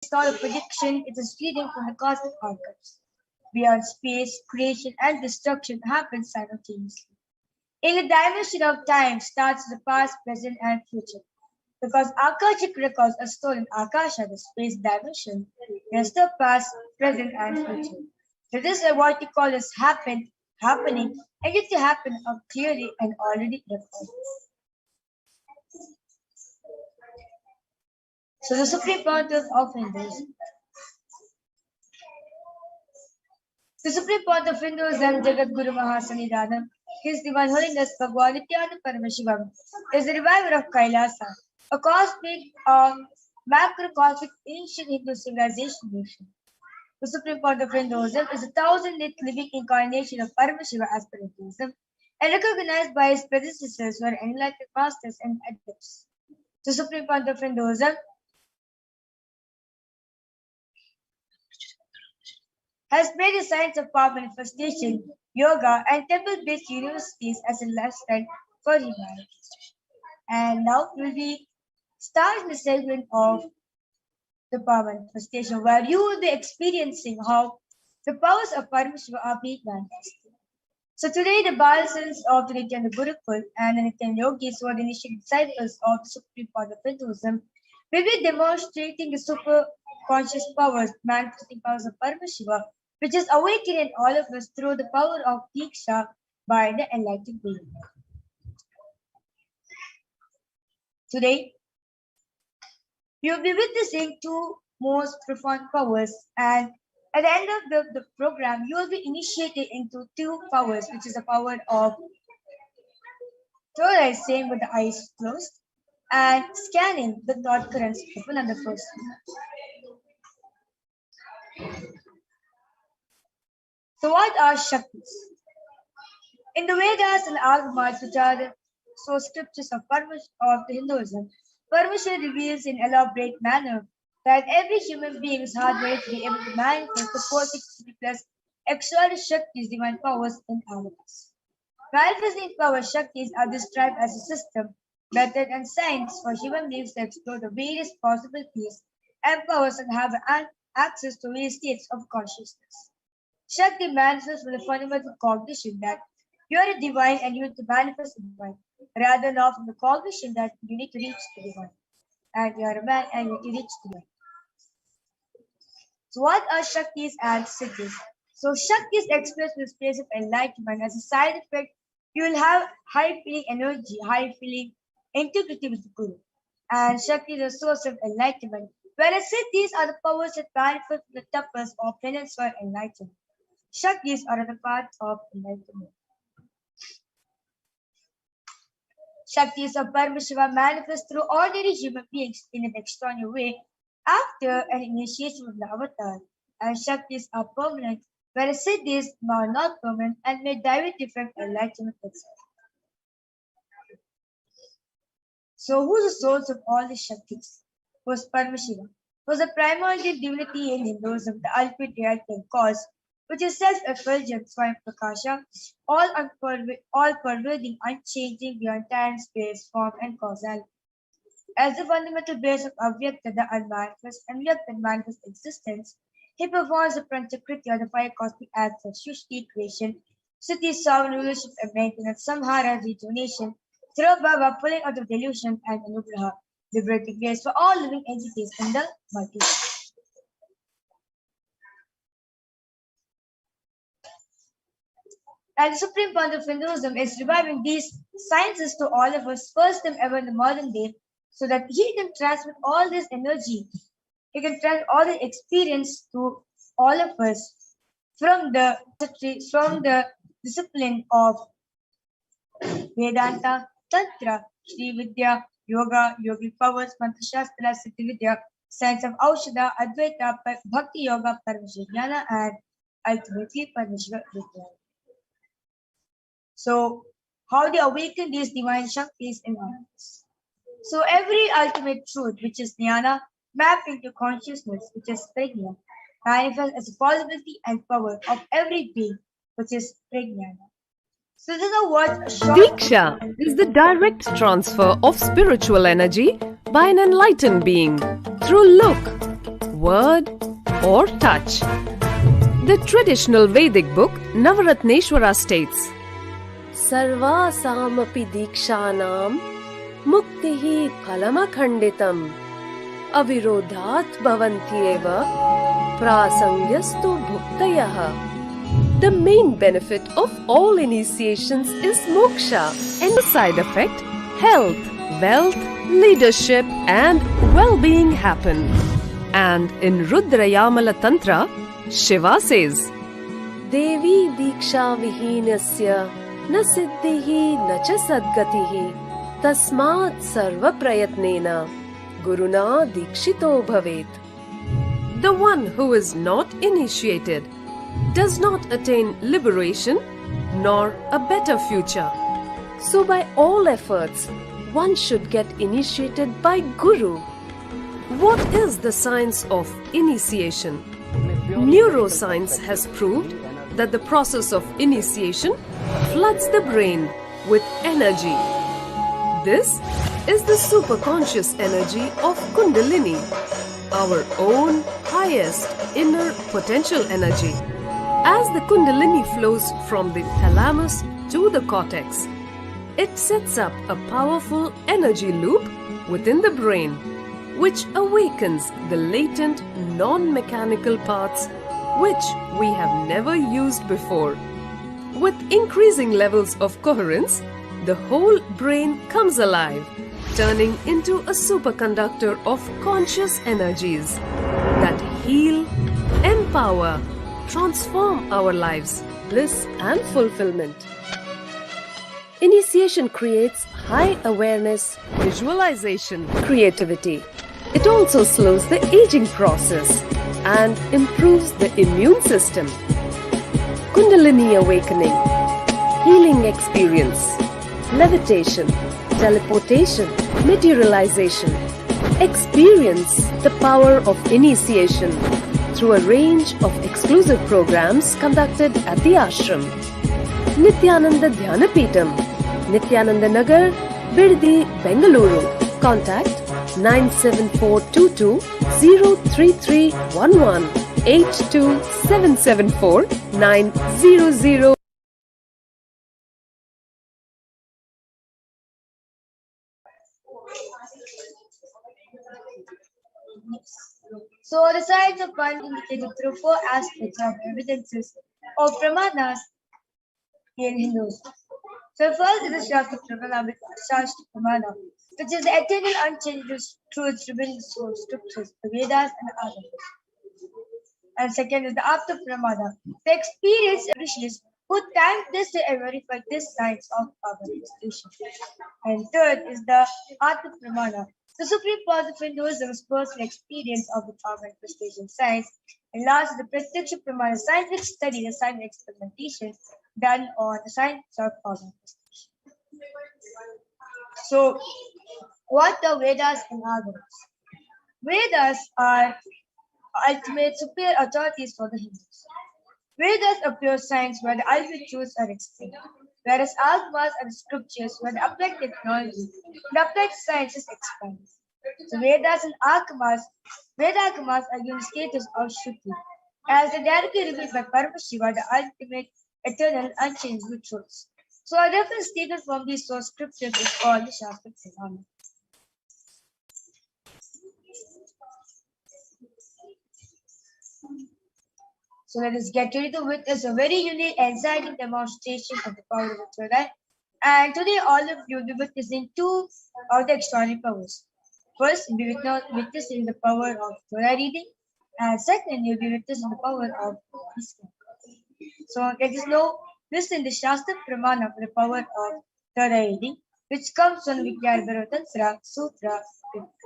It's not a prediction, it is reading from the cosmic archives. Beyond space, creation and destruction happen simultaneously. In the dimension of time starts the past, present, and future. Because Akashic records are stored in Akasha, the space dimension, there's the past, present, and future. So this is what we call as happening, and yet to happen are clearly and already recorded. So the Supreme Pontiff of Hinduism. The Supreme Pontiff of Hinduism, Jagat Guru Mahasannidhanam, His Divine Holiness Bhagwan Nithyananda Paramashivam, is the reviver of Kailasa, a cosmic, macrocosmic ancient Hindu civilization nation. The Supreme Pontiff of Hinduism is a thousand-year living incarnation of Paramashiva as per Hinduism, and recognized by his predecessors who are enlightened masters and adepts. The Supreme Pontiff of Hinduism has made the science of power manifestation, yoga, and temple-based universities as a lifestyle for humanity. And now we will be starting the segment of the power manifestation, where you will be experiencing how the powers of Paramashiva are being manifested. So today, the Balasans of the Nithyananda Gurukul and the Nithyananda Yogis, who are the initial disciples of the Supreme Pontiff of Hinduism, will be demonstrating the super conscious powers, manifesting powers of Paramashiva, which is awakened in all of us through the power of Diksha by the enlightened being. Today, you will be witnessing two most profound powers, and at the end of the program, you will be initiated into two powers, which is the power of third eye seeing with the eyes closed and scanning the thought currents open on the first one. So what are Shaktis? In the Vedas and Agamas, which are the source scriptures of the Hinduism, Paramashiva reveals in elaborate manner that every human being is hardwired to be able to manifest the 460 plus extraordinary Shaktis, divine powers in all of us. Manifesting power Shaktis are described as a system, method, and science for human beings to explore the various possibilities and powers and have access to various states of consciousness. Shakti manifests with the fundamental cognition that you are a divine and you need to manifest the divine, rather than from the cognition that you need to reach the divine. And you are a man and you need to reach the divine. So what are Shaktis and Siddhis? So Shaktis expressed in the space of enlightenment. As a side effect, you will have high feeling energy, high feeling integrity with the Guru. And Shakti is a source of enlightenment, whereas Siddhis are the powers that manifest the tapas or penance for enlightenment. Shaktis are the part of enlightenment. Shaktis of Paramashiva manifest through ordinary human beings in an extraordinary way after an initiation of the avatar, and Shaktis are permanent, whereas Siddhis are not permanent and may directly from enlightenment itself. So who's the source of all the Shaktis? Was Paramashiva. Was the primordial divinity in Hinduism, the ultimate reality and cause, which is self-effulgent, Swayam Prakasha, all pervading, unchanging beyond time, space, form, and causality. As the fundamental base of Avyakta, the unmanifest, and Vyakta and manifest existence, he performs the Panchakriti or the five cosmic acts of Shushti, creation, Sati, sovereign rulership and maintenance, Samhara, rejuvenation, Tirobhava, pulling out of delusion, and Anugraha, liberating grace for all living entities in the multiverse. And the Supreme Pontiff of Hinduism is reviving these sciences to all of us, first time ever in the modern day, so that he can transmit all this energy, he can transmit all the experience to all of us from the discipline of Vedanta, Tantra, Sri Vidya, Yoga, Yogic powers, Mantra Shastra, Siddhi Vidya, science of Aushadha, Advaita, Bhakti Yoga, Paramashivoham, and ultimately Paramashiva Vidya. So, how they awaken these divine Shaktis in us. So, every ultimate truth, which is Jnana, mapped into consciousness, which is Prajna, manifests as a possibility and power of every being, which is Prajnana. So, this is what Diksha is the direct transfer of spiritual energy by an enlightened being through look, word, or touch. The traditional Vedic book Navaratneshwara states, Sarvasamapi dikshanam muktihi phalamakhanditam avirodhat bhavantyeva prasangyastu bhuktayah. The main benefit of all initiations is moksha, and the side effect, health, wealth, leadership, and well-being happen. And in Rudrayamala Tantra, Shiva says, Devi diksha vihinasya na siddhihi na cha sadgatihi tasmat sarva prayatnena guruna dikshito bhavet. the one who is not initiated does not attain liberation nor a better future. So by all efforts, one should get initiated by Guru. What is the science of initiation? Neuroscience has proved that the process of initiation floods the brain with energy. This is the superconscious energy of Kundalini, our own highest inner potential energy. As the Kundalini flows from the thalamus to the cortex, it sets up a powerful energy loop within the brain, which awakens the latent non-mechanical parts which we have never used before. With increasing levels of coherence, the whole brain comes alive, turning into a superconductor of conscious energies that heal, empower, transform our lives, Bliss and fulfillment. Initiation creates high awareness, visualization, creativity. It also slows the aging process and improves the immune system. Kundalini awakening, healing experience, levitation, teleportation, materialization. Experience the power of initiation through a range of exclusive programs conducted at the ashram. Nithyananda Dhyanapitham, Nithyananda Nagar, Birdi, Bengaluru. Contact 97422 03311 82774 900. So the science of mind indicated through four aspects of evidences or pramanas in Hinduism. So first is the Shastra Pramana, which is the eternal unchangeable truths revealed in the source scriptures, the Vedas and others. And second is the Apta Pramana, the experienced appreciates who time tested and verified this science of our manifestation. And third is the Atma Pramana, the supreme cause of Hinduism's personal experience of the power manifestation science. And last is the Pratyaksha Pramana, scientific study, the scientific experimentation done on the science of power manifestation. So, what are Vedas and Agamas? Vedas are ultimate superior authorities for the Hindus. Vedas are pure science where the ultimate truths are explained, whereas Agamas are the scriptures where the applied technology and applied science is explained. So Vedas and Agamas, Veda-Agamas are given status of Shruti, as they directly revealed by Paramashiva, the ultimate, eternal, unchangeable truths. So a reference statement from these source scriptures is called the Shastra Pramana. So let us get ready to witness a very unique and exciting demonstration of the power of the Torah. And today all of you will be witnessing two of the extraordinary powers. First, you'll be witnessing the power of Torah reading, and second, you'll be witnessing the power of listening. So let us know, listen the Shastra Pramana for the power of Torah reading, which comes from Vidyadhara Tantra Sutra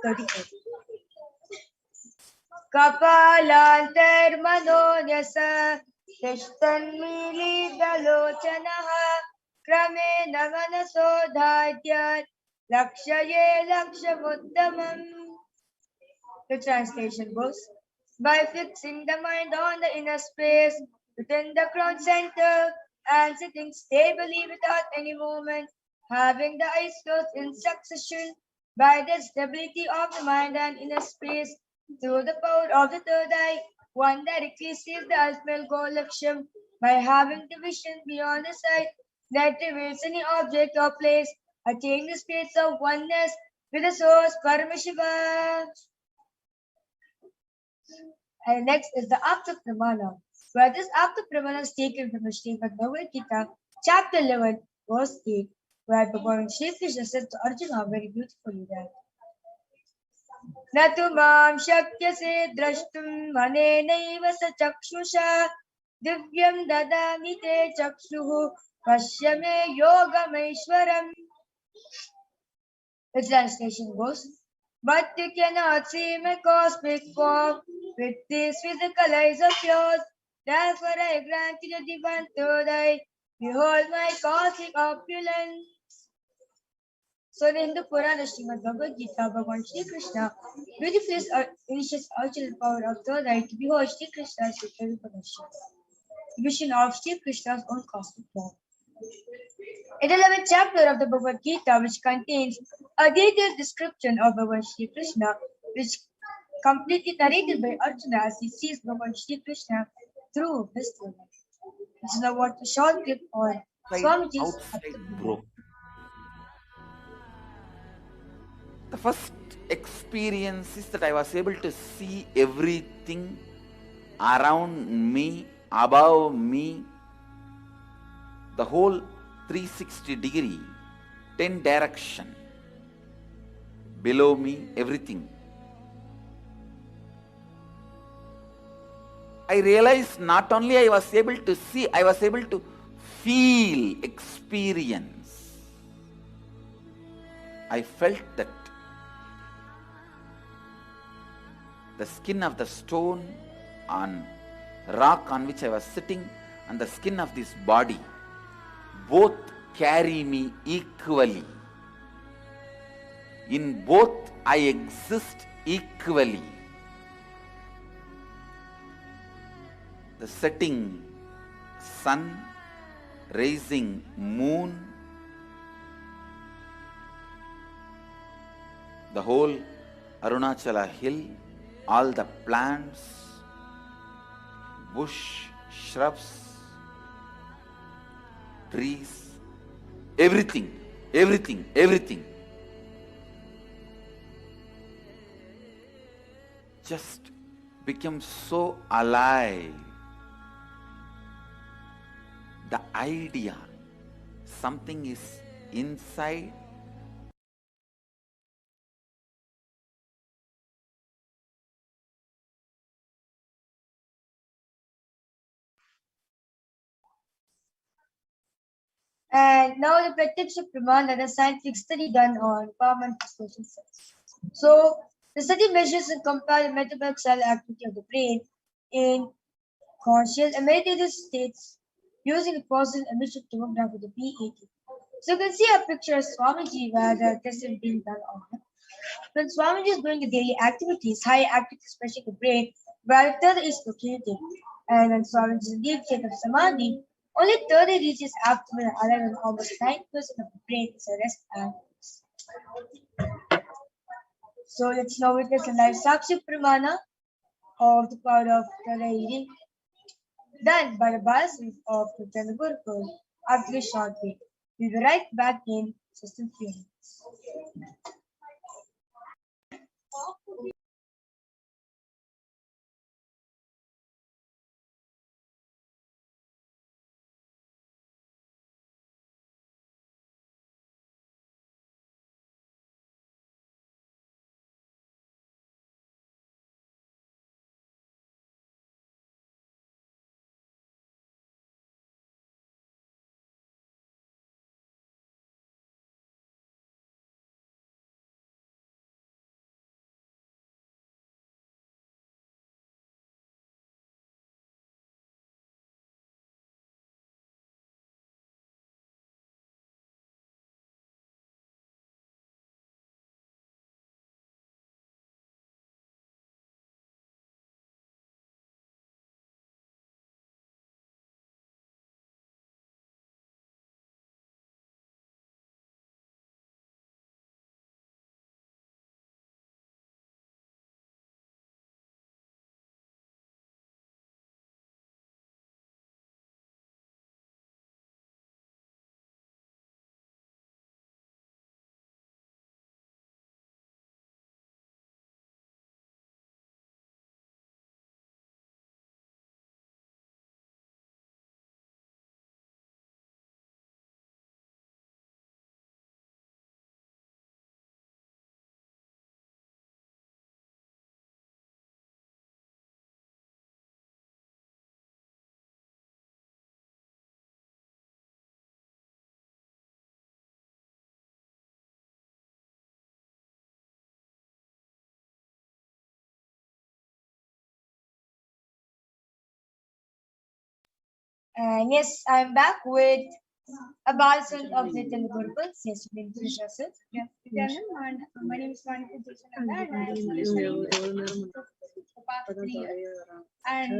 34. Kapalantarmanonyasa Tishtanmilidalochanaha Kramena manasodhatyat Lakshaye lakshamuttamam. The translation goes, by fixing the mind on the inner space within the crown center and sitting stably without any movement, having the eyes closed in succession, by the stability of the mind and inner space, Through the power of the third eye, one directly sees the ultimate goal Laksham by having the vision beyond the sight that reveals any object or place, attaining the states of oneness with the source Paramashivoham. And next is the Apta Pramana, where this Apta Pramana is taken from the Srimad Bhagavad Gita, chapter 11, verse 8, where Bhagavan Shri Krishna says to Arjuna very beautifully that न तु मां शक्यसे द्रष्टुम् अनेनैव स चक्षुषा दिव्यं ददामि ते चक्षुः पश्य मे योगमैश्वरम्. The translation goes, but you cannot see my cosmic form with these physical eyes of yours. Therefore I grant you the divine third eye. Behold my cosmic opulence. So in the Purana Srimad Bhagavad Gita, Bhagavan Shri Krishna beautifully initiates Arjuna power of third eye to behold Shri Krishna's superior Parashakti, vision of Shri Krishna's own cosmic form. In the 11th chapter of the Bhagavad Gita, which contains a detailed description of Bhagavan Shri Krishna, which completely narrated by Arjuna as he sees Bhagavan Shri Krishna through his third eye. This is now what a short clip on Swamiji's outside broke. The first experience is that I was able to see everything around me, above me, the whole 360 degree, 10 direction, below me, everything. I realized not only I was able to see, I was able to feel, experience. I felt that the skin of the stone on rock on which I was sitting and the skin of this body both carry me equally. In both I exist equally. The setting sun, rising moon, the whole Arunachala hill, all the plants, bush, shrubs, trees, everything, just become so alive. The idea, something is inside, and now the Pratyaksha Pramana, the scientific study done on permanent disclosure cells. So the study measures and compares the metabolic cell activity of the brain in conscious and meditative states using a positive emission tomograph with the PET. So you can see a picture of Swamiji where the test is being done on him. When Swamiji is doing the daily activities, high activity, especially the brain, where the third is located. And when Swamiji is in deep state of Samadhi, only 30 reaches abdomen and alive and almost 9% of the brain is a rest and peace. So let's now witness the live Sakshi Pramana of the power of the reading done by the Balasif of the Gurukul after this short break. We'll be right back in just a few minutes. And yes, I'm back with a Balsan of the Telugu Girls. Yes, you can introduce yourself. Yeah, and my name is Nithyananda and I am studying for past 3 years. And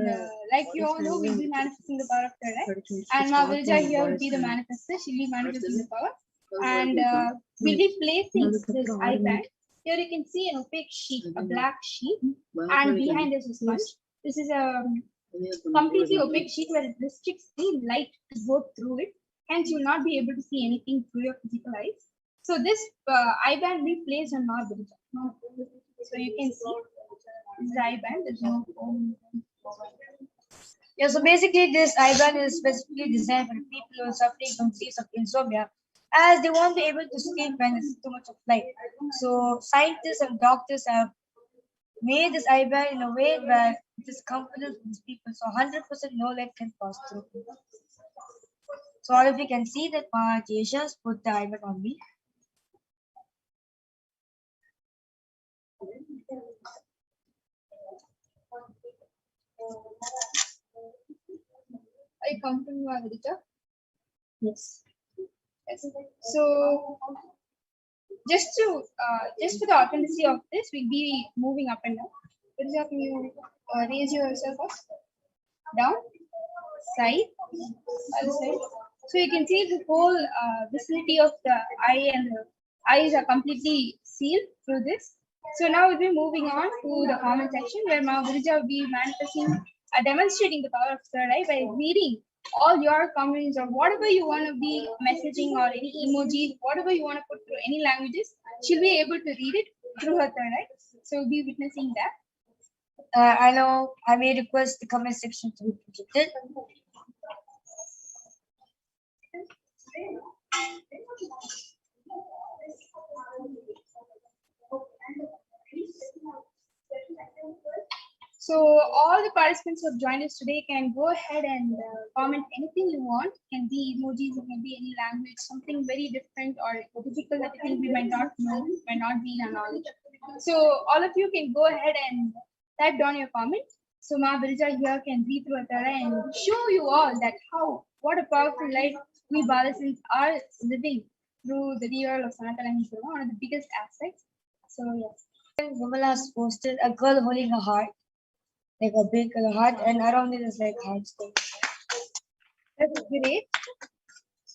like you all know, we'll be manifesting the power of third eye. And now Virja here will be the manifester. She'll be manifesting the power. And we'll be placing this eye band. Here you can see an opaque sheet, a black sheet, and behind us is sponge. This is a completely opaque sheet where it restricts the light to go through it. Hence, you will not be able to see anything through your physical eyes. So this eye band we placed on our Virja. So you can see this is the eye band. There's no Yeah, so basically this eye band is specifically designed for people who are suffering from cases of insomnia, as they won't be able to sleep when there's too much of light. So scientists and doctors have made this eye band in a way where it is comfortable for these people. So 100% no light can pass through. So all of you can see that my teachers put the eye band on me. I come from Virja. Yes. Yes. So just for the authenticity of this, we'll be moving up and down. Virja, can you raise yourself up? Down, side, other side. So you can see the whole vicinity of the eye and the eyes are completely sealed through this. So now we'll be moving on to the comment section where now Virja will be manifesting, demonstrating the power of third eye by reading all your comments or whatever you want to be messaging or any emojis, whatever you want to put through any languages, she'll be able to read it through her third eye. So we'll be witnessing that. I know I may request the comment section to be projected. So all the participants who have joined us today can go ahead and comment anything you want. It can be emojis, it can be any language, something very different or difficult that you think we might not know, might not be in our knowledge. So all of you can go ahead and type down your comment. So Ma Virja here can read through Atara and show you all that what a powerful light we Balasins are living through the real of Sanatana Hishama, one of the biggest aspects. So yes. Vimala has posted a girl holding a heart, like a big heart, and around it is like hearts. That's great.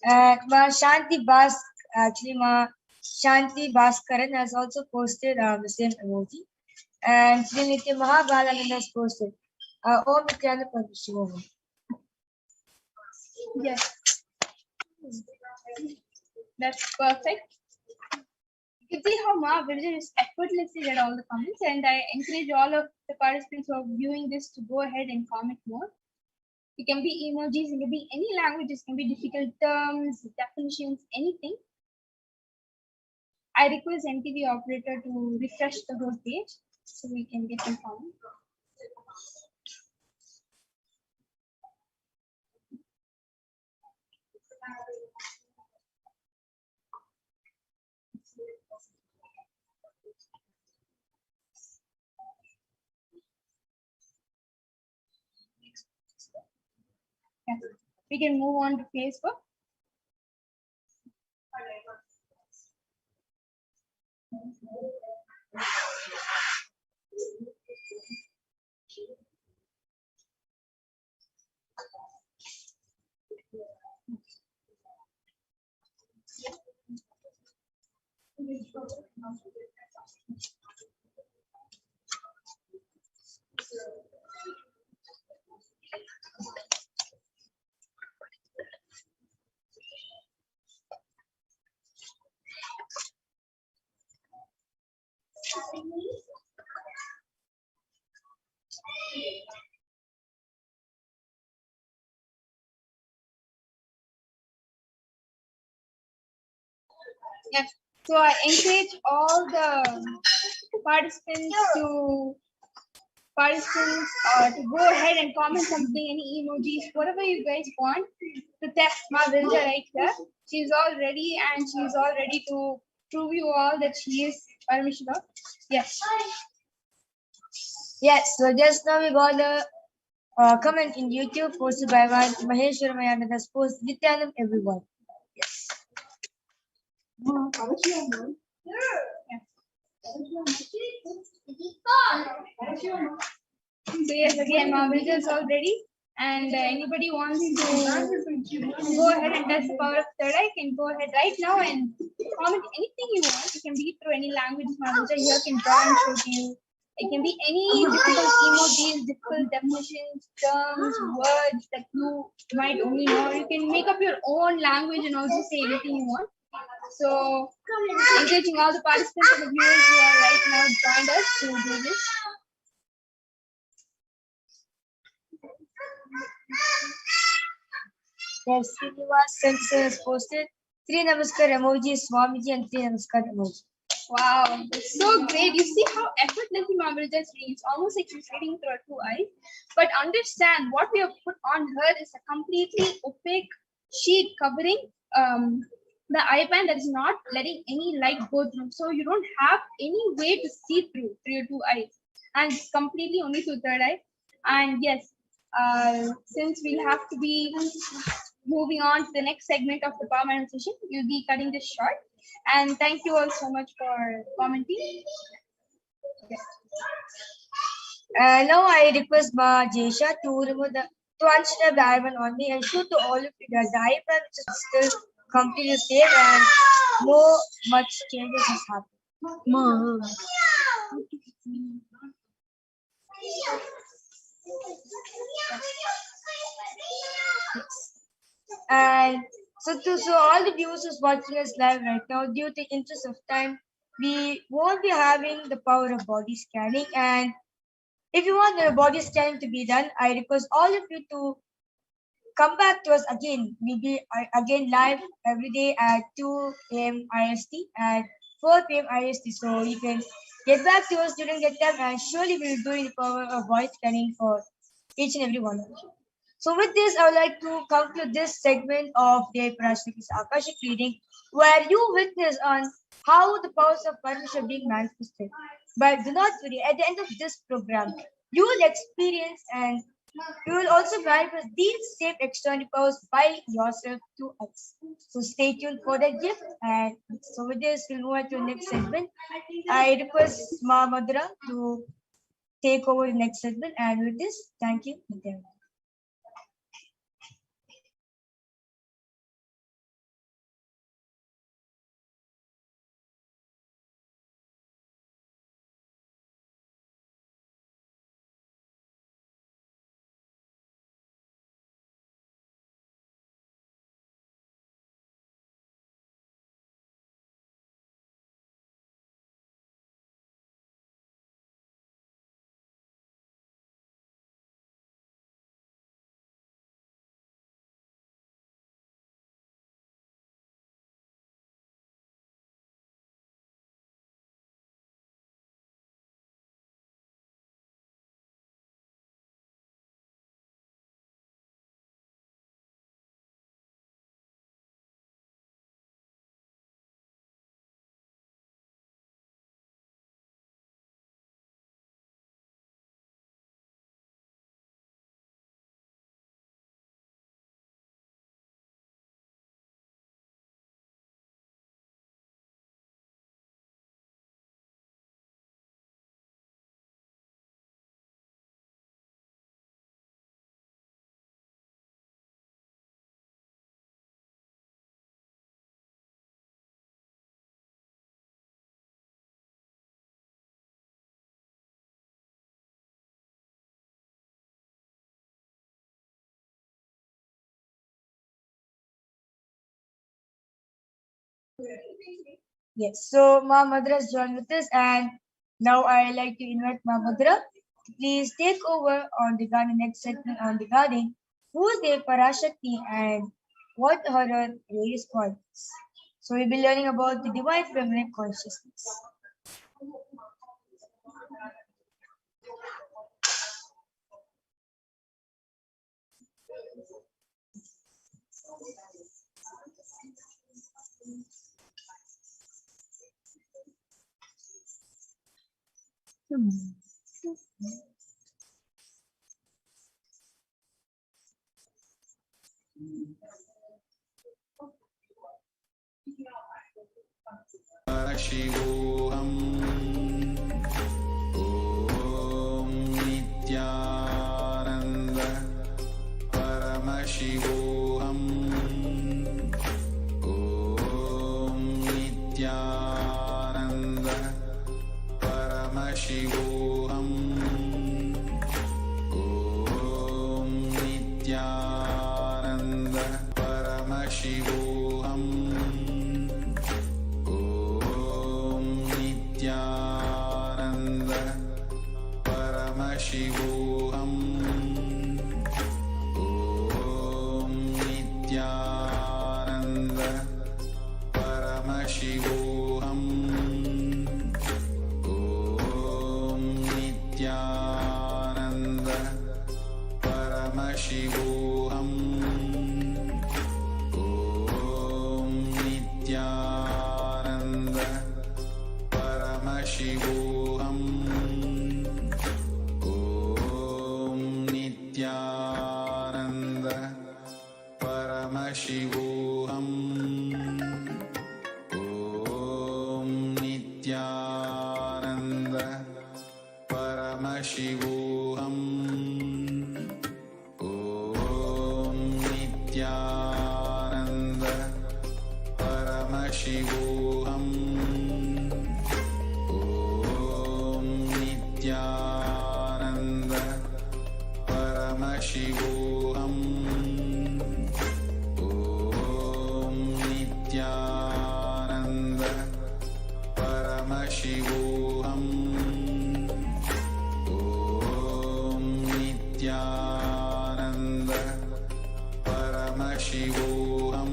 And Ma Shanti Bhaskaran has also posted the same emoji. And Sri Nitya Mahabalanan has posted Om Nithyananda Paramashivam. Yes. That's perfect. You can see how Ma Virja is effortlessly read all the comments, and I encourage all of the participants who are viewing this to go ahead and comment more. It can be emojis, it can be any languages, it can be difficult terms, definitions, anything. I request NTV operator to refresh the whole page so we can get them comment. Yeah. We can move on to Facebook. Yes. So I encourage all the participants to go ahead and comment something, any emojis, whatever you guys want to test Ma Virja right here. She's all ready and she's all ready to prove you all that she is Paramashivoham. Yes. Yes, so just now we got the comment in YouTube, posted by one Maheshwaram and others, post Nithyanam everyone. Yes. So yes, again, my visuals all ready. And anybody wants to go ahead and test the power of third eye can go ahead right now and comment anything you want. You can be through any language, Mahavija here can draw and show to you. It can be any difficult emojis, difficult definitions, terms, words that you might only know. You can make up your own language and also say anything you want. So, encouraging all the participants and the viewers who are right now joined us to do this. Yes, Srinivas Sensor has posted 3 Namaskar emoji, Swamiji, and 3 Namaskar emoji. Wow, that's so great. You see how effortlessly Mahavira is reading. It's almost like she's reading through her 2 eyes. But understand what we have put on her is a completely opaque sheet covering the eye band that is not letting any light go through. So you don't have any way to see through your 2 eyes. And it's completely only through third eye. And yes, since we'll have to be moving on to the next segment of the power manifestation, we'll be cutting this short. And thank you all so much for commenting. Yes. Now I request Ma Jesha to remove to unsnap the eye band on me and show to all of you that the eye band is still completely safe and no much changes has happened. Ma. And so all the viewers who's watching us live right now, due to interest of time, we won't be having the power of body scanning. And if you want the body scanning to be done, I request all of you to come back to us again. We'll be again live every day at 2 a.m. IST and 4 p.m. IST. So you can get back to us during that time, and surely we'll do the power of body scanning for each and every one of you. So with this, I would like to conclude this segment of the Parashakti's Akashic reading, where you witness on how the powers of Paramashivoham are being manifested. But do not worry, at the end of this program, you will experience and you will also manifest these same external powers by yourself to us. So stay tuned for the gift. And so with this, we'll move on to the next segment. I request Ma Madhura to take over the next segment. And with this, thank you. Yes, so Ma Madhura has joined with us, and now I like to invite Ma Madhura to please take over on the next segment on regarding who is the Parashakti and what are her various qualities. So we'll be learning about the divine feminine consciousness. Parashivoham. Om Nithyananda Paramashivoham. Om Nithyananda Paramashivoham. Om Nithyananda Paramashivoham. Om Nithyananda Paramashivoham. Om Nithyananda Paramashivoham. Om Nithyananda Paramashivoham. Om Nithyananda Paramashivoham. Om Nithyananda Paramashivoham. Om Nithyananda Paramashivoham. Om Nithyananda Paramashivoham. Om Nithyananda Paramashivoham. Om Nithyananda Paramashivoham. Om Nithyananda Paramashivoham.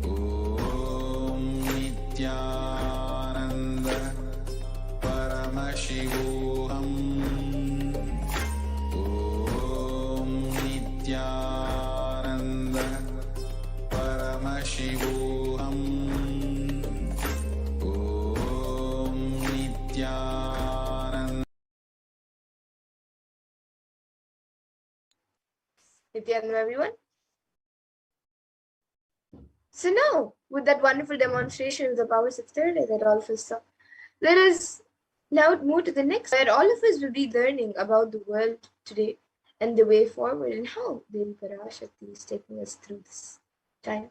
Om Nithyananda Paramashivoham. Om Nithyananda Paramashivoham. Om Nithyananda. Nithyananda, everyone. So now, with that wonderful demonstration of the powers of third eye that all of us saw, let us now move to the next, where all of us will be learning about the world today and the way forward and how Devi Parashakti is taking us through this time.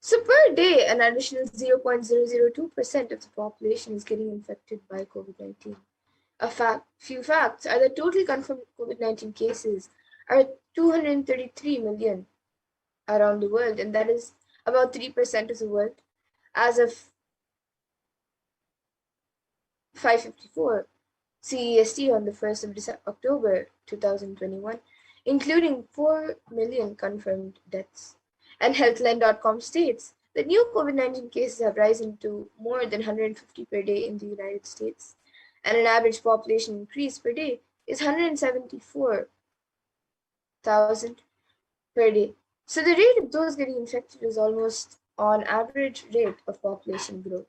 So per day, an additional 0.002% of the population is getting infected by COVID-19. Few facts are that total confirmed COVID-19 cases are 233 million around the world, and that is about 3% of the world as of 5:54 CEST on the 1st of October 2021, including 4 million confirmed deaths. And Healthline.com states that new COVID-19 cases have risen to more than 150 per day in the United States, and an average population increase per day is 174,000 per day. So the rate of those getting infected is almost on average rate of population growth.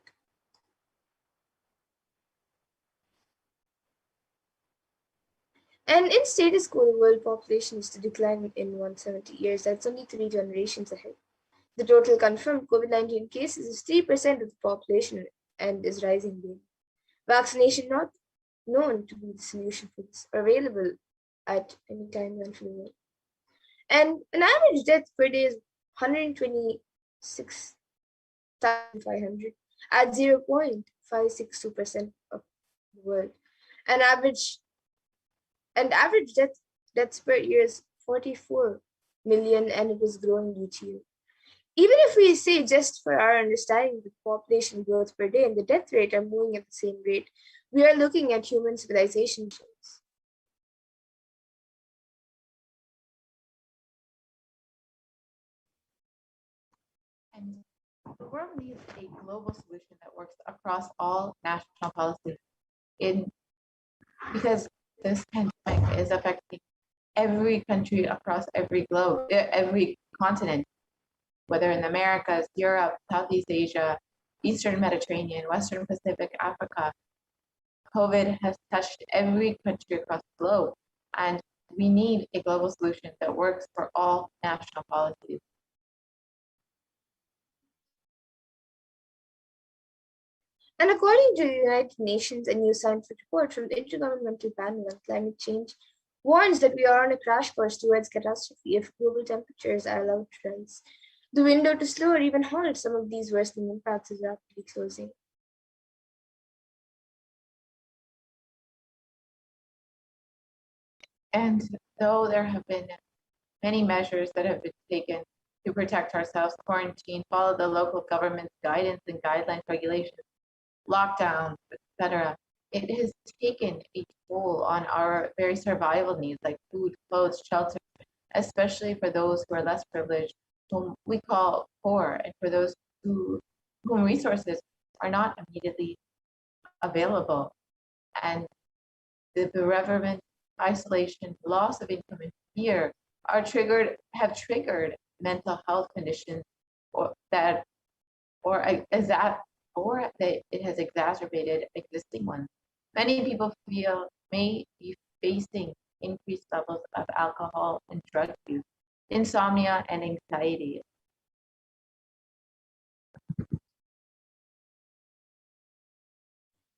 And in status quo, the world population is to decline in 170 years. That's only 3 generations ahead. The total confirmed COVID-19 cases is 3% of the population and is rising daily. Vaccination not known to be the solution for this, available at any time in the world. And an average death per day is 126,500 at 0.562% of the world. And average deaths per year is 44 million, and it is growing each year. Even if we say, just for our understanding, the population growth per day and the death rate are moving at the same rate, we are looking at human civilization change. And the world needs a global solution that works across all national policies because this pandemic is affecting every country across every globe, every continent, whether in the Americas, Europe, Southeast Asia, Eastern Mediterranean, Western Pacific, Africa. COVID has touched every country across the globe, and we need a global solution that works for all national policies. And according to the United Nations, a new scientific report from the Intergovernmental Panel on Climate Change warns that we are on a crash course towards catastrophe if global temperatures are allowed to rise. The window to slow or even halt some of these worsening impacts is rapidly closing. And though there have been many measures that have been taken to protect ourselves, quarantine, follow the local government's guidance and guidelines, regulations, lockdowns, etc., it has taken a toll on our very survival needs like food, clothes, shelter, especially for those who are less privileged, whom we call poor, and for those whom resources are not immediately available. And the bereavement, isolation, loss of income, and fear have triggered mental health conditions, or that it has exacerbated existing ones. Many people may be facing increased levels of alcohol and drug use, insomnia, and anxiety.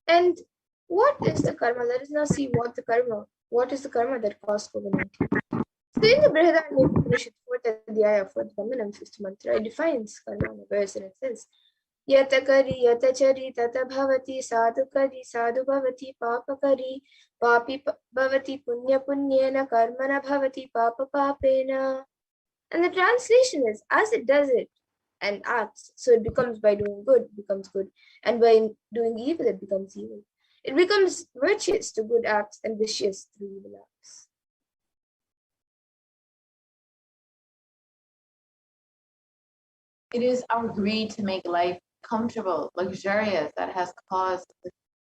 And what is the karma? Let us now see what is the karma that caused COVID-19. So in the Brihadaranyaka Upanishad, 4th Adhyaya, 4th Brahmanam, 5th mantra, it defines karma in a verse, and it says, Yata kari, yata chari, tata bhavati, sadhu kari, sadhu bhavati, papa kari, papi bhavati, punya punyena, karmana bhavati, papa papena. And the translation is, as it does it and acts, so it becomes by doing good, it becomes good, and by doing evil, it becomes evil. It becomes virtuous to good acts and vicious through evil acts. It is our greed to make life comfortable, luxurious, that has caused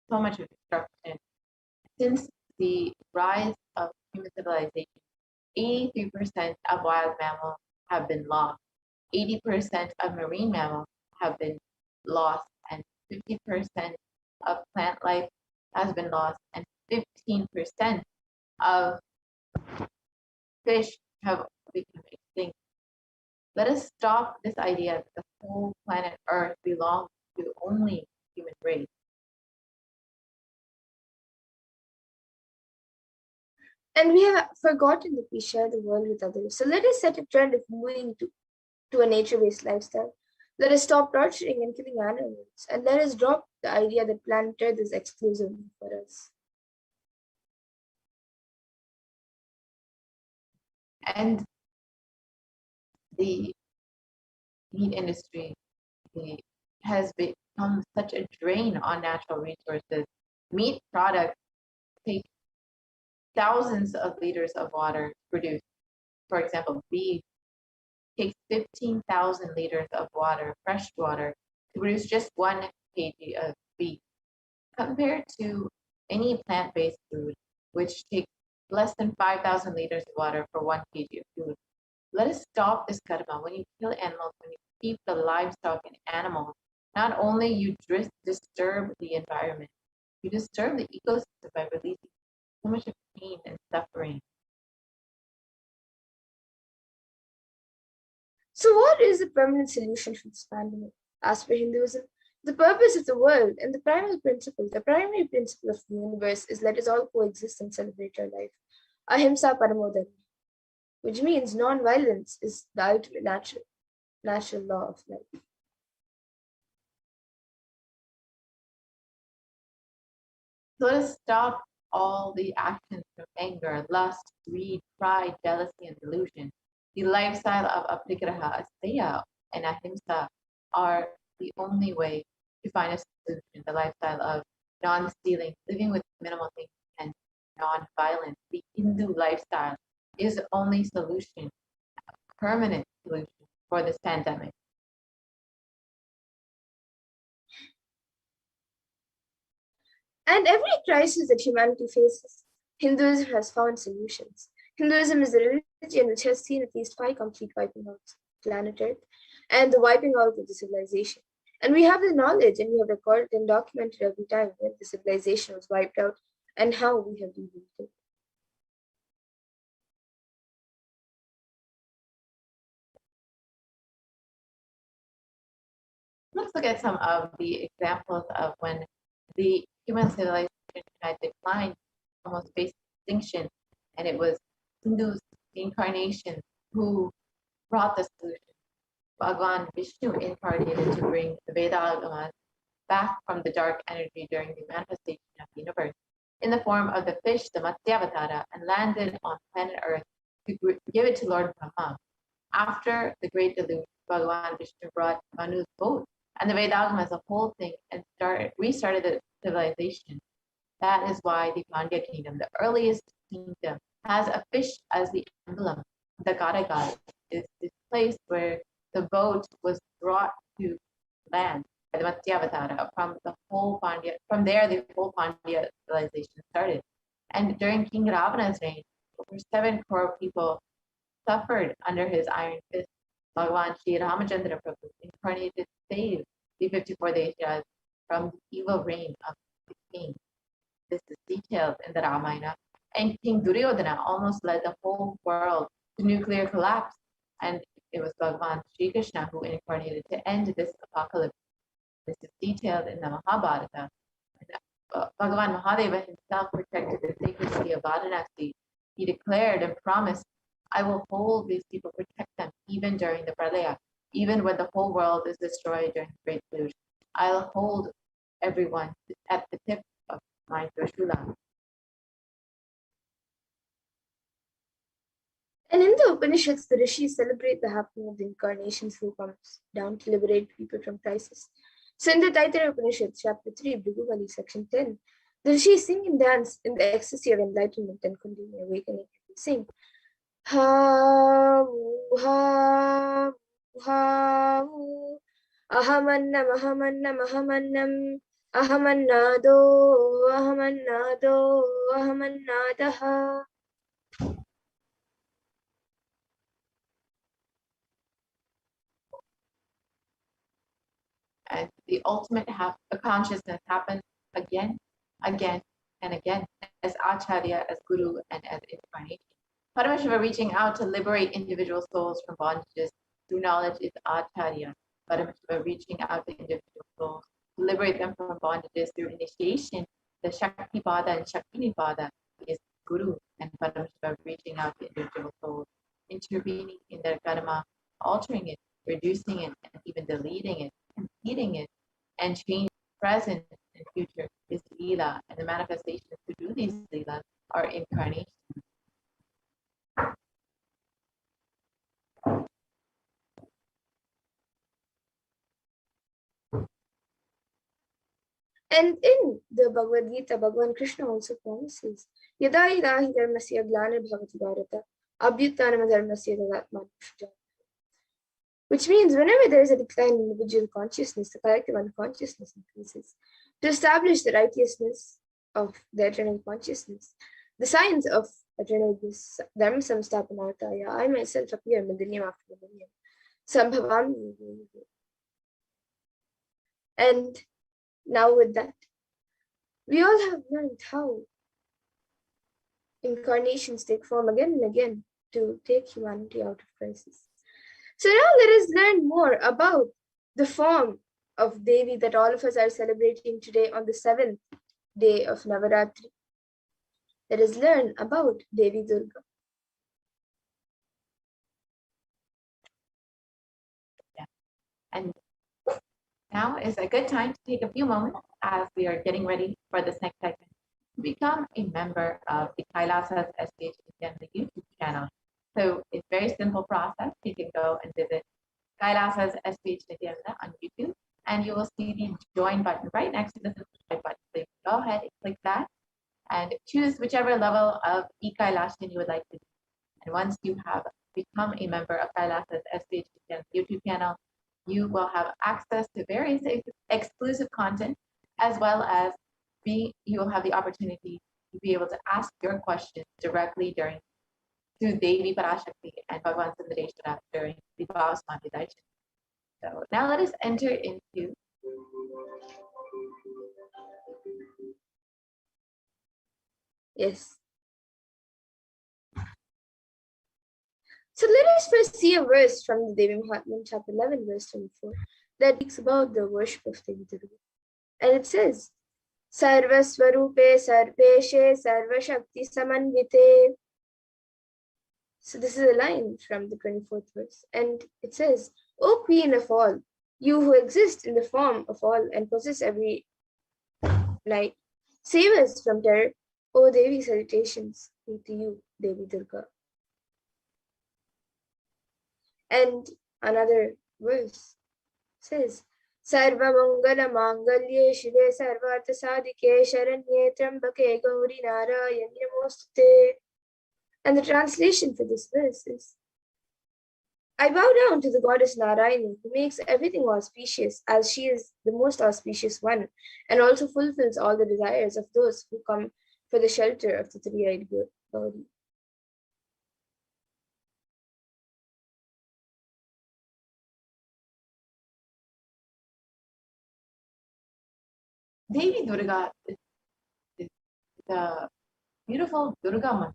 so much of destruction. Since the rise of human civilization, 83% of wild mammals have been lost, 80% of marine mammals have been lost, and 50% of plant life has been lost, and 15% of fish have become extinct. Let us stop this idea that the whole planet Earth belongs to only the human race. And we have forgotten that we share the world with others. So let us set a trend of moving to a nature-based lifestyle. Let us stop torturing and killing animals. And let us drop the idea that planet Earth is exclusive for us. And the meat industry has become such a drain on natural resources. Meat products take thousands of liters of water to produce. For example, beef takes 15,000 liters of water, fresh water, to produce just 1 kg of beef, compared to any plant-based food, which takes less than 5,000 liters of water for 1 kg of food. Let us stop this karma. When you kill animals, when you keep the livestock and animals, not only you disturb the environment, you disturb the ecosystem by releasing so much of pain and suffering. So what is the permanent solution for this pandemic? As per Hinduism, the purpose of the world and the primary principle of the universe is let us all coexist and celebrate our life. Ahimsa Paramo Dharma, which means non-violence is the ultimate natural law of life. So let us stop all the actions from anger, lust, greed, pride, jealousy, and delusion. The lifestyle of aprigraha, asteya, and ahimsa are the only way to find a solution. The lifestyle of non-stealing, living with minimal things, and non-violence. The Hindu lifestyle is the only solution, a permanent solution for this pandemic. And every crisis that humanity faces, Hinduism has found solutions. Hinduism is the religion which has seen at least 5 complete wiping outs of planet Earth and the wiping out of the civilization. And we have the knowledge, and we have recorded and documented every time when the civilization was wiped out and how we have rebuilt it. Let's look at some of the examples of when the human civilization had declined, almost faced extinction, and it was Hindus, the incarnation, who brought the solution. Bhagavan Vishnu incarnated to bring the Veda back from the dark energy during the manifestation of the universe in the form of the fish, the Matsyavatara, and landed on planet Earth to give it to Lord Brahma. After the great deluge, Bhagavan Vishnu brought Manu's boat and the Vedagama as a whole thing and restarted the civilization. That is why the Pandya kingdom, the earliest kingdom, has a fish as the emblem. The Karagal is this place where the boat was brought to land by the Matsyavatara from the whole Pandya. From there, the whole Pandya civilization started. And during King Ravana's reign, over 7 crore people suffered under his iron fist. Bhagavan Sri Ramachandra Prabhu incarnated to save the 54 Deshas from the evil reign of the king. This is detailed in the Ramayana. And King Duryodhana almost led the whole world to nuclear collapse. And it was Bhagavan Sri Krishna who incarnated to end this apocalypse. This is detailed in the Mahabharata. Bhagavan Mahadeva himself protected the sacred city of Varanasi. He declared and promised, I will hold these people, protect them, even during the Pralaya, even when the whole world is destroyed during the Great Deluge. I'll hold everyone at the tip of my Trishula. And in the Upanishads, the Rishis celebrate the happening of the incarnations who comes down to liberate people from crisis. So in the Taittiriya Upanishad, chapter 3, Bhriguvali, section 10, the Rishis sing and dance in the ecstasy of enlightenment and Kundalini awakening. They sing, Ha ha ha ahamannam ahamannam ahamannam ahamannado ahamannado ahamannadaha. And the ultimate consciousness happens again, again, and again as Acharya, as Guru, and as incarnation. Paramashiva reaching out to liberate individual souls from bondages through knowledge is Acharya. Paramashiva reaching out to individual souls to liberate them from bondages through initiation, the Shakti Pada and Shakti Pada is Guru, and Paramashiva reaching out to individual souls, intervening in their karma, altering it, reducing it, and even deleting it, completing it, and changing present and future is Leela, and the manifestations to do these Leelas are incarnation. And in the Bhagavad Gita, Bhagavan Krishna also promises, Yada idahi dharmasya glanir bhavati bharata, abhyutanam dharmasya tadatman pushajam. Which means whenever there is a decline in individual consciousness, the collective unconsciousness increases. To establish the righteousness of the eternal consciousness, the signs of eternal bliss, dharma samstapanartaya, I myself appear millennium after millennium. Sambhavam. And now with that, we all have learned how incarnations take form again and again to take humanity out of crisis. So now let us learn more about the form of Devi that all of us are celebrating today on the 7th day of Navaratri. Let us learn about Devi Durga. And now is a good time to take a few moments as we are getting ready for this next segment to become a member of the Kailasa's HDH Nithyananda YouTube channel. So it's a very simple process. You can go and visit Kailasa's HDH Nithyananda on YouTube, and you will see the join button right next to the subscribe button. So you can go ahead and click that and choose whichever level of e-Kailasan you would like to do. And once you have become a member of Kailasa's HDH Nithyananda YouTube channel, you will have access to various exclusive content, as well as you will have the opportunity to be able to ask your questions directly to Devi Parashakti and Bhagavan Sundareshwara during the Bhavasmadhi Darshan. So now let us enter into Yes. So let us first see a verse from the Devi Mahatmya, chapter 11, verse 24, that speaks about the worship of Devi Durga. And it says, Sarva Swarupe Sarveshe Sarva Shakti Samanvite. So this is a line from the 24th verse. And it says, O Queen of all, you who exist in the form of all and possess every light, save us from terror. O Devi, salutations be to you, Devi Durga. And another verse says, Sarva Mangala Mangalye Shive Sarvartha Sadike Sharanye Trambake Gauri Narayani Namostute. And the translation for this verse is, I bow down to the goddess Narayani, who makes everything auspicious, as she is the most auspicious one, and also fulfills all the desires of those who come for the shelter of the three-eyed Gauri. Devi Durga is the beautiful Durga mantra.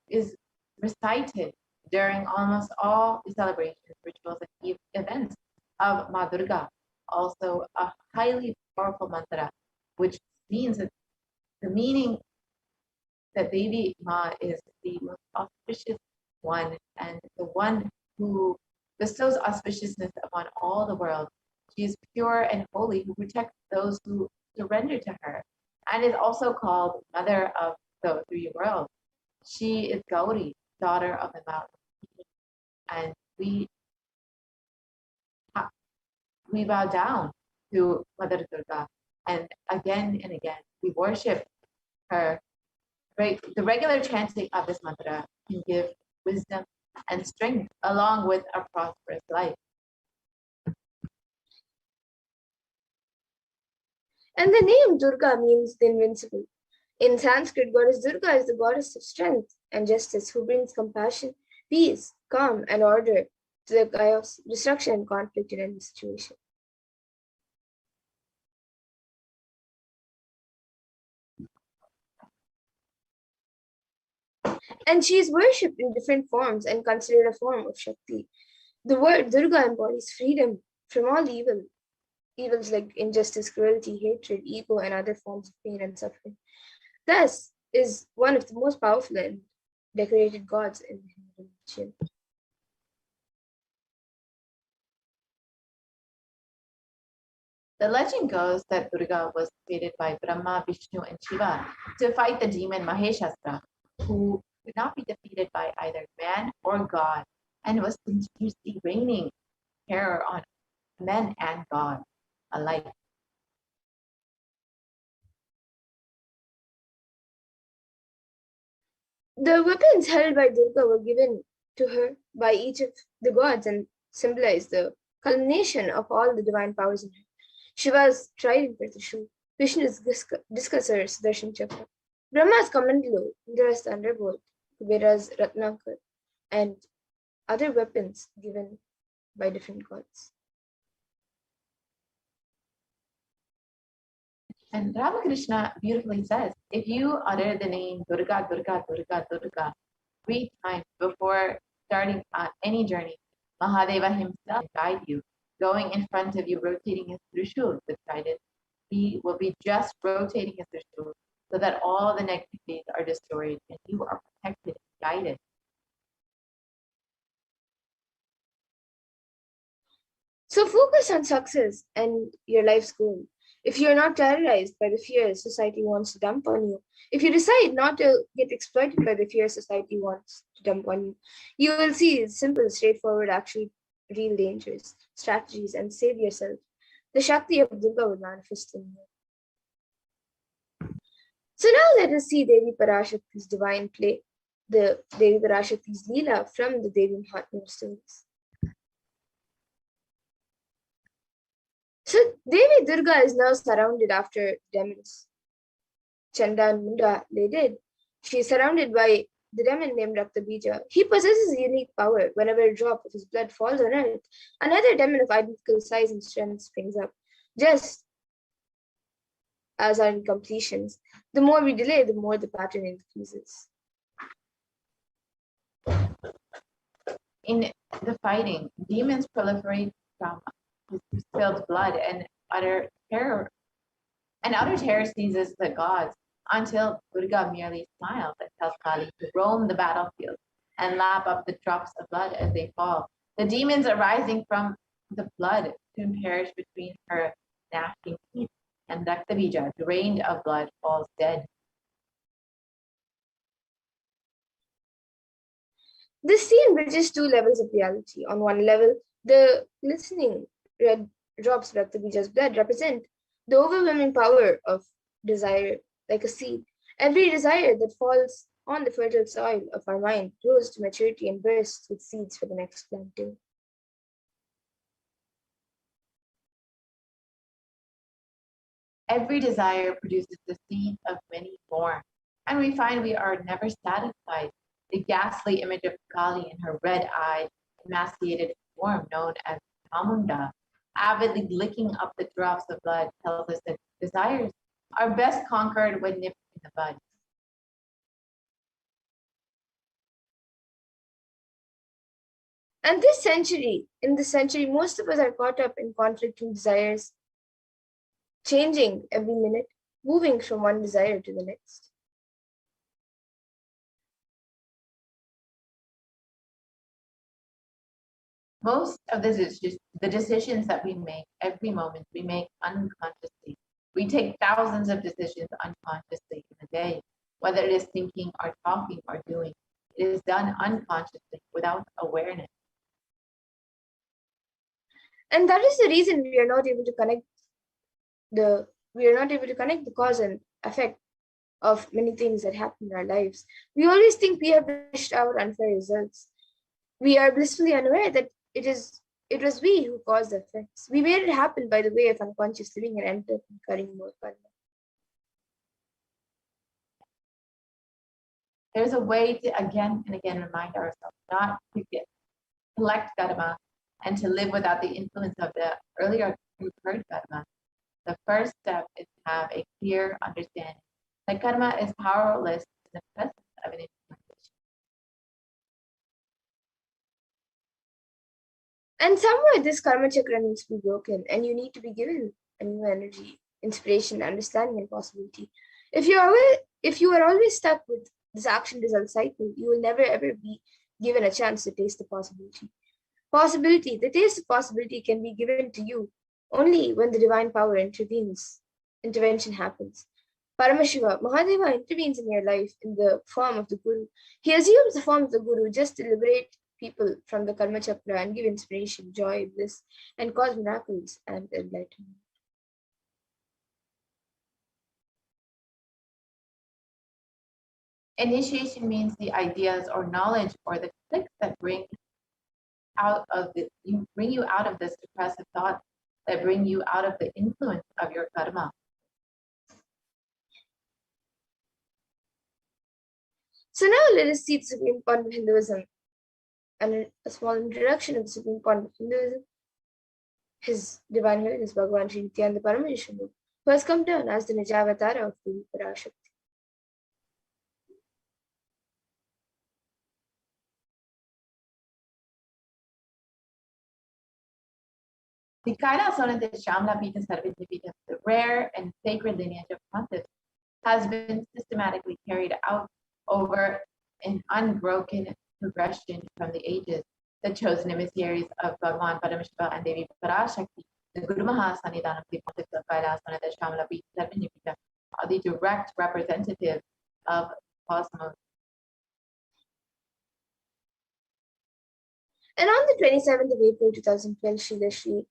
Is recited during almost all the celebrations, rituals, and events of Ma Durga. Also a highly powerful mantra, which means that the meaning that Devi Ma is the most auspicious one and the one who bestows auspiciousness upon all the world. She is pure and holy, who protects those who surrender to her, and is also called Mother of the three worlds. She is Gauri, daughter of the mountain, and we bow down to Mother Durga, and again we worship her. The regular chanting of this mantra can give wisdom and strength along with a prosperous life. And the name Durga means the invincible. In Sanskrit, goddess Durga is the goddess of strength and justice who brings compassion, peace, calm, and order to the chaos, destruction, and conflict in any situation. And she is worshipped in different forms and considered a form of Shakti. The word Durga embodies freedom from all evils like injustice, cruelty, hatred, ego, and other forms of pain and suffering. Thus, is one of the most powerful and decorated gods in Hindu religion. The legend goes that Durga was created by Brahma, Vishnu, and Shiva to fight the demon Maheshasura, who could not be defeated by either man or God, and was continuously raining terror on men and God alike. The weapons held by Durga were given to her by each of the gods and symbolize the culmination of all the divine powers in her. Shiva's trident or Trishul, Vishnu's discusser Sudarshan Chakra, Brahma's Kamandalo, Indra's thunderbolt, Kubera's Ratnakar, and other weapons given by different gods. And Ramakrishna beautifully says, if you utter the name Durga, Durga, Durga, Durga 3 times before starting on any journey, Mahadeva himself will guide you, going in front of you, rotating his Trishul, the trident. He will be just rotating his Trishul so that all the negativities are destroyed and you are protected and guided. So focus on success and your life's goal. If you're not terrorized by the fears society wants to dump on you, if you decide not to get exploited by the fears society wants to dump on you, you will see simple, straightforward, actually real dangers, strategies, and save yourself. The Shakti of Durga will manifest in you. So now let us see Devi Parashakti's divine play, the Devi Parashakti's Leela from the Devi Mahatmya stories. So Devi Durga is now surrounded after demons. Chanda and Munda, they did. She is surrounded by the demon named Raktabija. He possesses a unique power. Whenever a drop of his blood falls on earth, another demon of identical size and strength springs up. Just as our incompletions. The more we delay, the more the pattern increases. In the fighting, demons proliferate from spilled blood and utter terror. And utter terror seizes the gods until Durga merely smiles and tells Kali to roam the battlefield and lap up the drops of blood as they fall. The demons arising from the blood soon perish between her gnashing teeth, and Raktabija, drained of blood, falls dead. This scene bridges two levels of reality. On one level, the glistening red drops of Raktabija's blood represent the overwhelming power of desire, like a seed. Every desire that falls on the fertile soil of our mind grows to maturity and bursts with seeds for the next planting. Every desire produces the seed of many forms, and we find we are never satisfied. The ghastly image of Kali in her red-eyed, emaciated form known as Chamunda, avidly licking up the drops of blood, tells us that desires are best conquered when nipped in the bud. And in this century, most of us are caught up in conflicting desires, changing every minute, moving from one desire to the next. Most of the decisions that we make every moment, we make unconsciously. We take thousands of decisions unconsciously in a day, whether it is thinking or talking or doing. It is done unconsciously without awareness. And that is the reason we are not able to connect the cause and effect of many things that happen in our lives. We always think we have dished out unfair results. We are blissfully unaware that it was we who caused the effects. We made it happen by the way of unconscious living and ended up incurring more karma. There's a way to again and again remind ourselves not to collect karma and to live without the influence of the earlier incurred karma. The first step is to have a clear understanding that karma is powerless in the presence of an incarnation. And somewhere this karma chakra needs to be broken, and you need to be given a new energy, inspiration, understanding, and possibility. If you are always stuck with this action-result cycle, you will never ever be given a chance to taste the possibility. The taste of possibility can be given to you only when the divine power intervention happens. Paramashiva, Mahadeva intervenes in your life in the form of the Guru. He assumes the form of the Guru just to liberate people from the karma chakra and give inspiration, joy, bliss, and cause miracles and enlightenment. Initiation means the ideas or knowledge or the clicks that bring you out of this depressive thought, that bring you out of the influence of your karma. So now let us see the supreme point of Hinduism and a small introduction of the supreme point of Hinduism. His Divine Holiness Bhagavan Sri Nithyananda Paramashivam, who has come down as the Nijavatara of the Parashakti. The Kailasana Shamla Pita Sarvijapita, the rare and sacred lineage of pontiffs, has been systematically carried out over an unbroken progression from the ages. The chosen emissaries of Bhagavan Paramashiva and Devi Parashakti, the Guru Mahasannidhanam, the pontiffs of Kailasana Shamla Pita Sarvijapita, are the direct representatives of cosmos. And on the 27th of April 2012, Srila Sri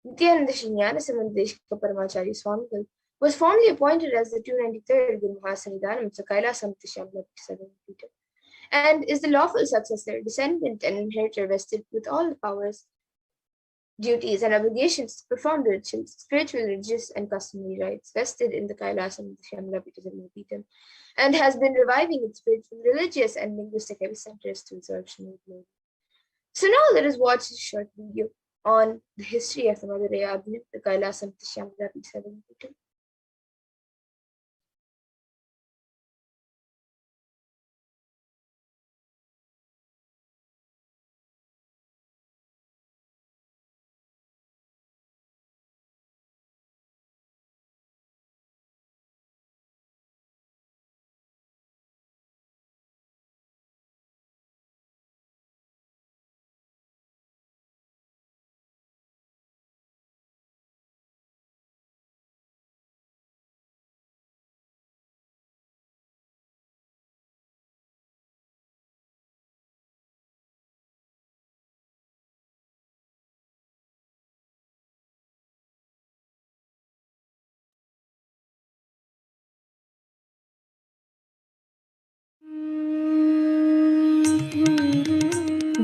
Nithyananda Paramashivam Paramacharya Swamigal was formally appointed as the 293rd Guru Mahasannidhanam of the Kailasana Shamla Pita, and is the lawful successor, descendant, and inheritor vested with all the powers, duties, and obligations to perform the rituals, spiritual, religious, and customary rites vested in the Kailasana Shamla Pita, and has been reviving its spiritual, religious, and linguistic epicenters to absorption of glory. So now let us watch this short video on the history of the Mother Yagna, the Kailasana Shamla Pita.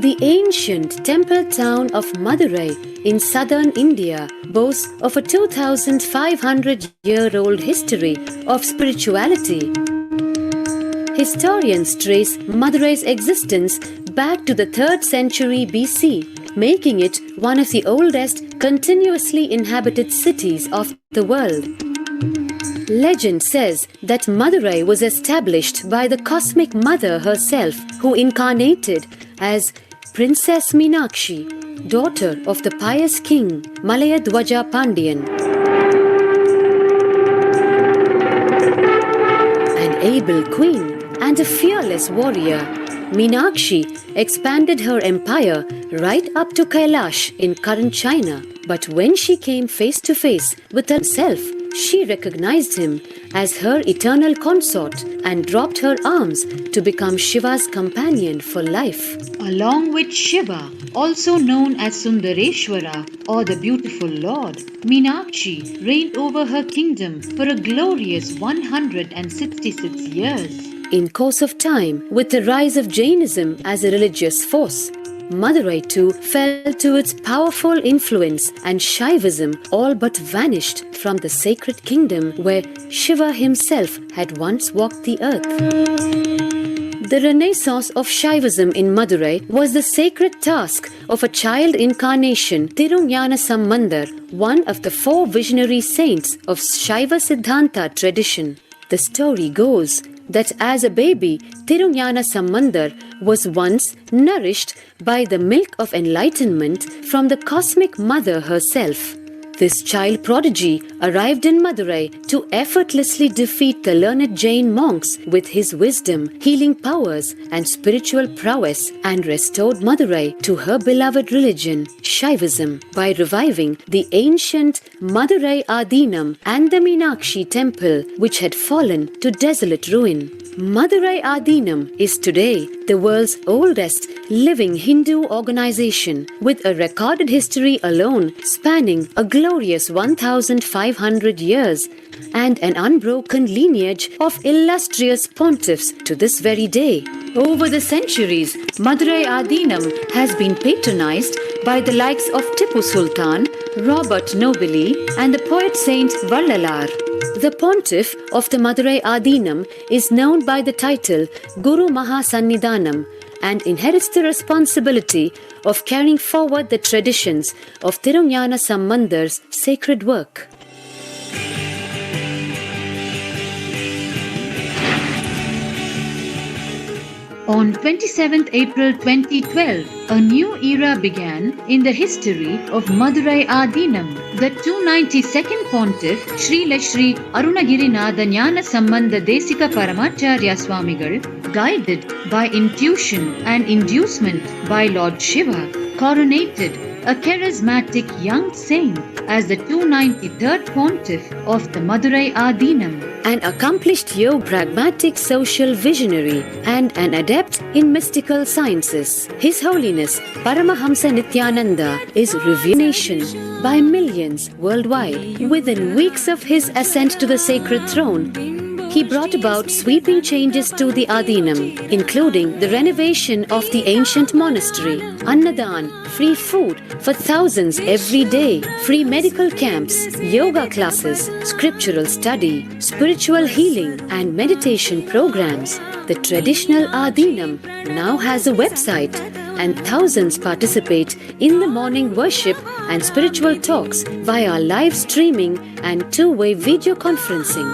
The ancient temple town of Madurai in southern India boasts of a 2,500-year-old history of spirituality. Historians trace Madurai's existence back to the 3rd century BC, making it one of the oldest continuously inhabited cities of the world. Legend says that Madurai was established by the cosmic mother herself, who incarnated as Princess Meenakshi, daughter of the pious king Malayadwaja Pandian. An able queen and a fearless warrior, Meenakshi expanded her empire right up to Kailash in current China. But when she came face to face with herself, she recognized him as her eternal consort and dropped her arms to become Shiva's companion for life. Along with Shiva, also known as Sundareshwara or the Beautiful Lord, Meenakshi reigned over her kingdom for a glorious 166 years. In course of time, with the rise of Jainism as a religious force, Madurai too fell to its powerful influence, and Shaivism all but vanished from the sacred kingdom where Shiva himself had once walked the earth. The renaissance of Shaivism in Madurai was the sacred task of a child incarnation, Tirunjana Sambandar, one of the 4 visionary saints of Shaiva Siddhanta tradition. The story goes that as a baby, Tirunjana Sambandar was once nourished by the milk of enlightenment from the cosmic mother herself. This child prodigy arrived in Madurai to effortlessly defeat the learned Jain monks with his wisdom, healing powers, and spiritual prowess, and restored Madurai to her beloved religion, Shaivism, by reviving the ancient Madurai Adinam and the Meenakshi temple, which had fallen to desolate ruin. Madurai Adinam is today the world's oldest living Hindu organization, with a recorded history alone spanning a glorious 1,500 years and an unbroken lineage of illustrious pontiffs to this very day. Over the centuries, Madurai Adinam has been patronized by the likes of Tipu Sultan, Robert Nobili, and the poet saint Vallalar. The pontiff of the Madurai Adinam is known by the title Guru Mahasannidhanam and inherits the responsibility of carrying forward the traditions of Tirunjana Sambandar's sacred work. On 27th April 2012, a new era began in the history of Madurai Adinam. The 292nd Pontiff, Srila Sri Arunagirinatha Jnana Sambandha Desika Paramacharya Swamigal, guided by intuition and inducement by Lord Shiva, coronated a charismatic young saint as the 293rd Pontiff of the Madurai Adinam. An accomplished yoga, pragmatic social visionary, and an adept in mystical sciences, His Holiness Paramahamsa Nithyananda is revered nation by millions worldwide. Within weeks of his ascent to the sacred throne, he brought about sweeping changes to the Adinam, including the renovation of the ancient monastery, Annadan, free food for thousands every day, free medical camps, yoga classes, scriptural study, spiritual healing, and meditation programs. The traditional Adinam now has a website, and thousands participate in the morning worship and spiritual talks via live streaming and two-way video conferencing.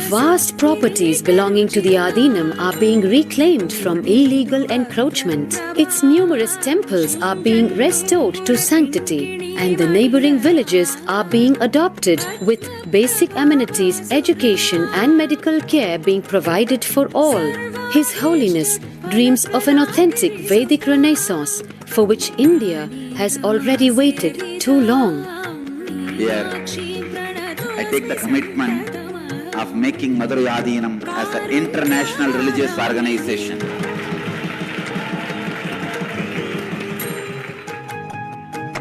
Vast properties belonging to the Adinam are being reclaimed from illegal encroachment. Its numerous temples are being restored to sanctity, and the neighboring villages are being adopted, with basic amenities, education, and medical care being provided for all. His Holiness dreams of an authentic Vedic Renaissance for which India has already waited too long. Here, I take the commitment of making Madurai Adinam as an international religious organization.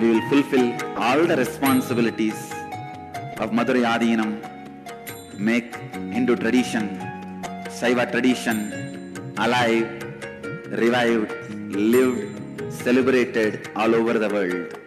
We will fulfill all the responsibilities of Madurai Adinam, make Hindu tradition, Saiva tradition alive, revived, lived, celebrated all over the world.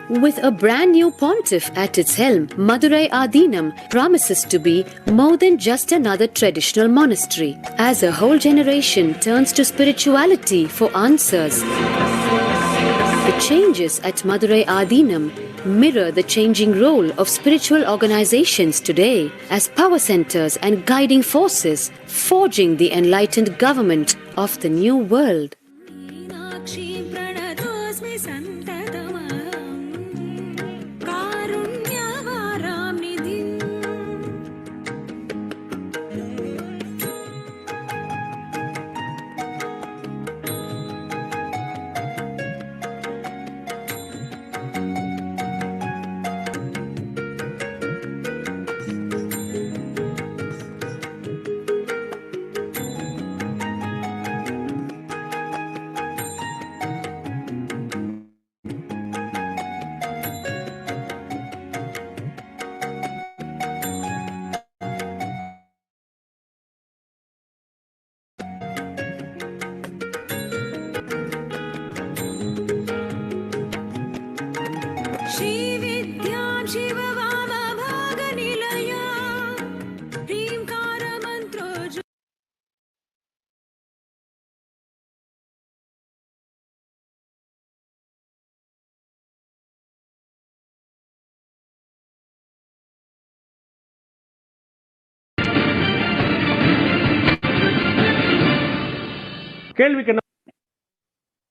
With a brand new pontiff at its helm, Madurai Adinam promises to be more than just another traditional monastery. As a whole generation turns to spirituality for answers, the changes at Madurai Adinam mirror the changing role of spiritual organizations today as power centers and guiding forces, forging the enlightened government of the new world.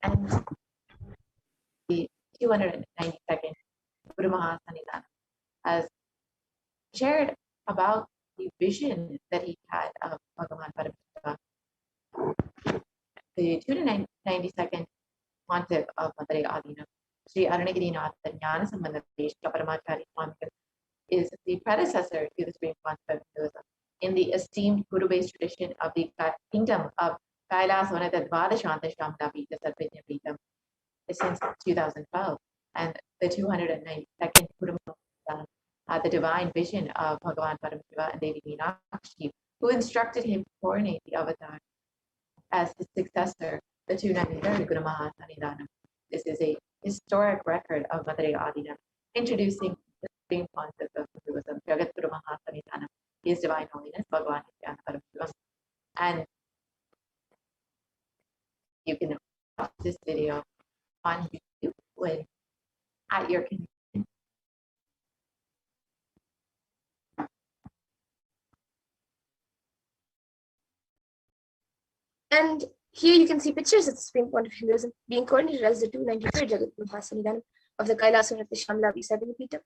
And the 292nd Guru Mahasanidana has shared about the vision that he had of Bhagavan Paramashiva. The 292nd pontiff of Madurai Adinam, Sri Arunagirinath Jnana Sambandha Paramachari Swamigal, is the predecessor to the Supreme Pontiff of Hinduism in the esteemed Guru-based tradition of the kingdom of Kailasvanata Dvadashanta Shamla Pita Sarvijna Pita since 2012. And the 292nd Guru the divine vision of Bhagavan Paramashiva and Devi Meenakshi, who instructed him to coronate the avatar as his successor, the 293rd Guru Mahasanidhanam. This is a historic record of Madurai Adinam, introducing the Supreme Pontiff of Hinduism, Jagat Guru Mahasanidhanam, His Divine Holiness, Bhagavan Nithyananda Paramashivam. And you can watch this video on YouTube when at your convenience. And here you can see pictures of the Supreme Pontiff of Hinduism being coordinated as the 293rd Jagat Mahasanidhanam of the Kailasvanata Shamla Visabhini Pita.